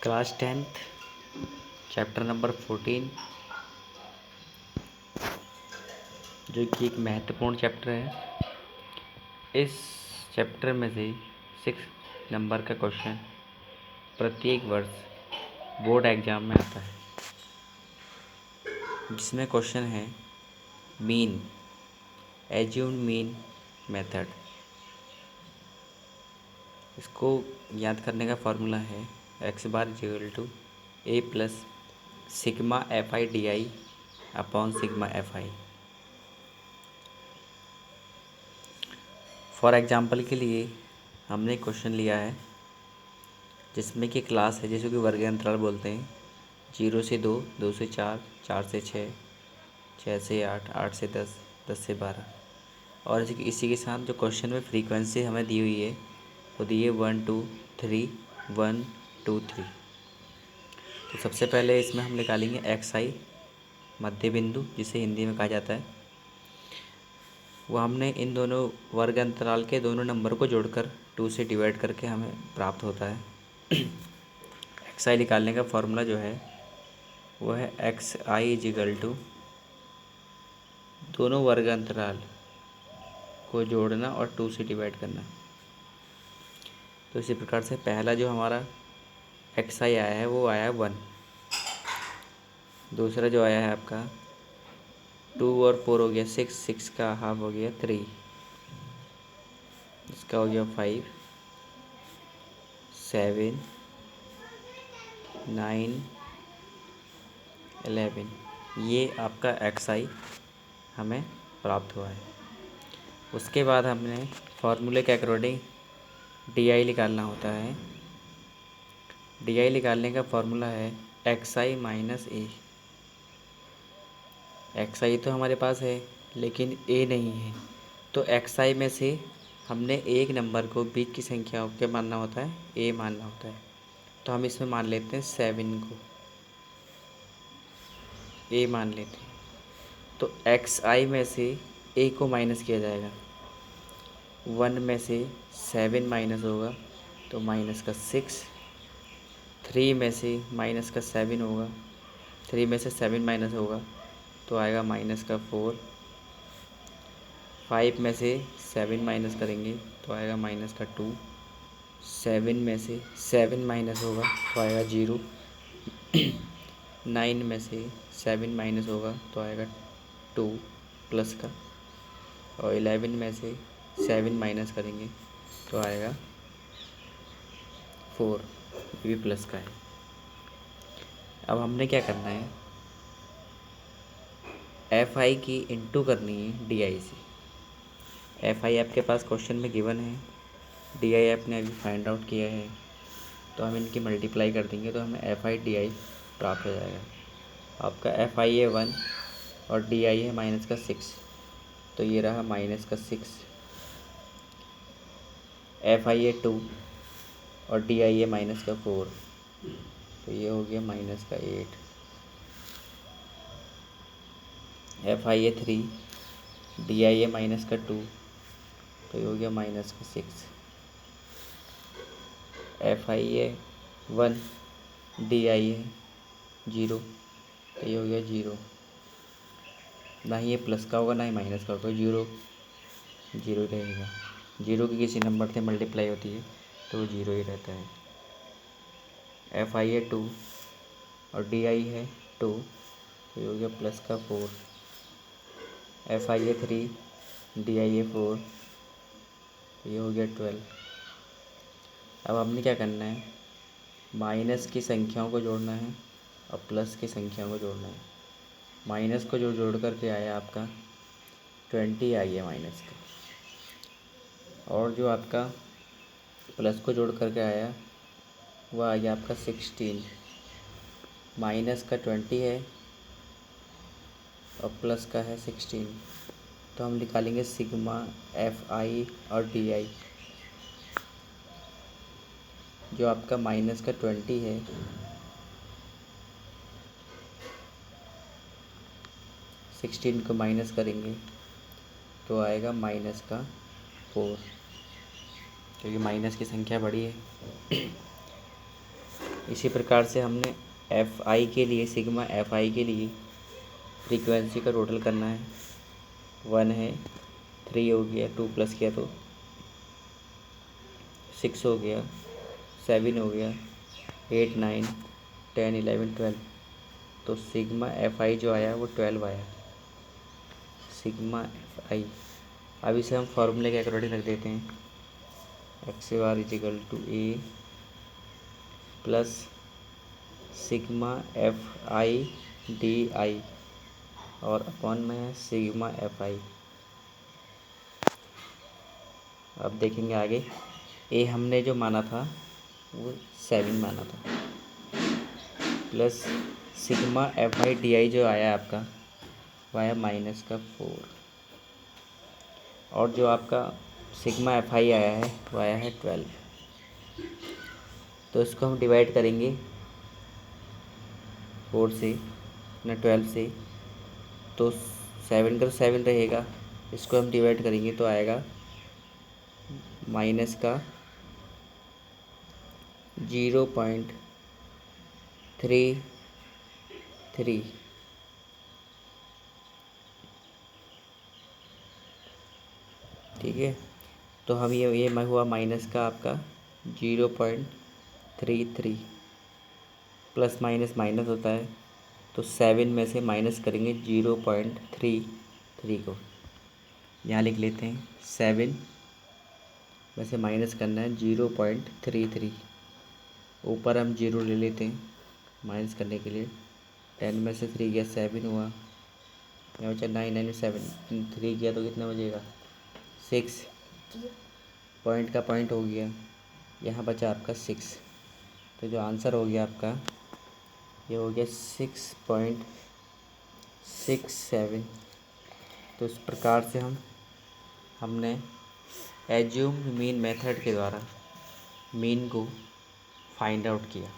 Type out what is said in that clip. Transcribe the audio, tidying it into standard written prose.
Class 10th chapter number 14, जो कि एक महत्वपूर्ण चैप्टर है। इस चैप्टर में से 6 नंबर का क्वेश्चन प्रत्येक वर्ष बोर्ड एग्ज़ाम में आता है, जिसमें क्वेश्चन है मीन, एज्यूम्ड मीन मेथड। इसको याद करने का फॉर्मूला है x bar equal to a plus sigma F I D I upon sigma F I. For example के लिए हमने क्वेश्चन लिया है जिसमें कि क्लास है, जिसको कि वर्ग अंतराल बोलते हैं, 0 से 2, 2 से 4, 4 से 6, 6 से 8, 8 से 10, 10 से 12। और इसी के साथ जो क्वेश्चन में फ्रीक्वेंसी हमें दी हुई है वो दी है 1 2 3, 1 2 3। तो सबसे पहले इसमें हम निकालेंगे एक्स आई, मध्य बिंदु जिसे हिंदी में कहा जाता है। वो हमने इन दोनों वर्ग अंतराल के दोनों नंबर को जोड़कर 2 से डिवाइड करके हमें प्राप्त होता है। एक्स आई निकालने का फॉर्मूला जो है वो है एक्स आई इजिकल टू दोनों वर्ग अंतराल को जोड़ना और 2 से डिवाइड करना। तो इसी प्रकार से पहला जो हमारा एक्स आई आया है वो आया है 1। दूसरा जो आया है आपका 2 और 4 हो गया 6, 6 का हाफ हो गया 3, इसका हो गया 5, 7, 9, 11। ये आपका एक्स आई हमें प्राप्त हुआ है। उसके बाद हमने फार्मूले के अकॉर्डिंग डी आई निकालना होता है। डी आई निकालने का फार्मूला है एक्स आई माइनस ए। एक्स आई तो हमारे पास है लेकिन ए नहीं है, तो एक्स आई में से हमने एक नंबर को बीच की संख्याओं के मानना होता है, ए मानना होता है। तो हम इसमें मान लेते हैं 7 को ए मान लेते हैं। तो एक्स आई में से ए को माइनस किया जाएगा, 1 में से 7 माइनस होगा तो माइनस का 6, 3 में से माइनस का 7 होगा, 3 में से 7 माइनस होगा तो आएगा माइनस का 4, 5 में से 7 माइनस करेंगे तो आएगा माइनस का 2, 7 में से 7 माइनस होगा तो आएगा 0, 9 में से 7 माइनस होगा तो आएगा 2 प्लस का, और 11 में से 7 माइनस करेंगे तो आएगा 4, ये भी प्लस का है। अब हमने क्या करना है, एफ आई की इंटू करनी है डी आई से। एफ आई आपके पास क्वेश्चन में गिवन है, डी आई आपने अभी फाइंड आउट किया है, तो हम इनकी मल्टीप्लाई कर देंगे तो हमें एफ आई डी आई प्राप्त हो जाएगा। आपका एफ आई है 1 और डी आई है माइनस का 6, तो ये रहा माइनस का 6। एफ आई है 2 और डी आई है माइनस का 4, तो ये हो गया माइनस का 8। एफ आई है 3, डी आई है माइनस का 2, तो ये हो गया माइनस का 6। एफ आई है 1, डी आई है 0, तो ये हो गया 0। ना ही ये प्लस का होगा ना ही माइनस का होगा, 0 0 रहेगा। 0 की किसी नंबर से मल्टीप्लाई होती है तो वो 0 ही रहता है। एफ आई है 2 और डी आई है 2, तो ये हो गया प्लस का 4। एफ आई है 3, डी आई है 4, तो ये हो गया 12। अब हमने क्या करना है, माइनस की संख्याओं को जोड़ना है और प्लस की संख्याओं को जोड़ना है। माइनस को जो जोड़ करके आया आपका 20 आई है माइनस का, और जो आपका प्लस को जोड़ करके आया वह आ गया आपका 16। माइनस का 20 है और प्लस का है 16, तो हम निकालेंगे सिग्मा एफ आई और डी आई। जो आपका माइनस का 20 है, सिक्सटीन को माइनस करेंगे तो आएगा माइनस का 4, क्योंकि माइनस की संख्या बड़ी है। इसी प्रकार से हमने एफ आई के लिए, सिग्मा एफ आई के लिए फ्रीक्वेंसी का टोटल करना है। 1 है, 3 हो गया, 2 प्लस किया तो 6 हो गया, 7 हो गया, 8, 9, 10, 11, 12। तो सिग्मा एफ आई जो आया वो 12 आया, सिग्मा एफ आई। अब इसे हम फॉर्मूले के अकॉर्डिंग रख देते हैं। X bar equal to A plus sigma F I D I और अपॉन में है सिग्मा एफ आई। अब देखेंगे आगे, ए हमने जो माना था वो 7 माना था, plus sigma F I D आई जो आया आपका वो आया -4, और जो आपका सिग्मा एफ आई आया है वो आया है 12। तो इसको हम डिवाइड करेंगे 4 से ना 12 से, तो 7 का तो 7 रहेगा, इसको हम डिवाइड करेंगे तो आएगा -0.33। ठीक है, तो हम ये हुआ माइनस का आपका 0.33, प्लस माइनस माइनस होता है, तो 7 में से माइनस करेंगे 0.33 को, यहाँ लिख लेते हैं। 7 में से माइनस करना है 0.33, ऊपर हम 0 ले लेते हैं माइनस करने के लिए। 10 में से 3 गया 7 हुआ, यहाँ बचा 9, 9 में 7 3 गया तो कितना बचेगा 6, पॉइंट का पॉइंट हो गया, यहाँ बचा आपका 6। तो जो आंसर हो गया आपका ये हो गया 6.67। तो इस प्रकार से हमने एज्यूम्ड मीन मेथड के द्वारा मीन को फाइंड आउट किया।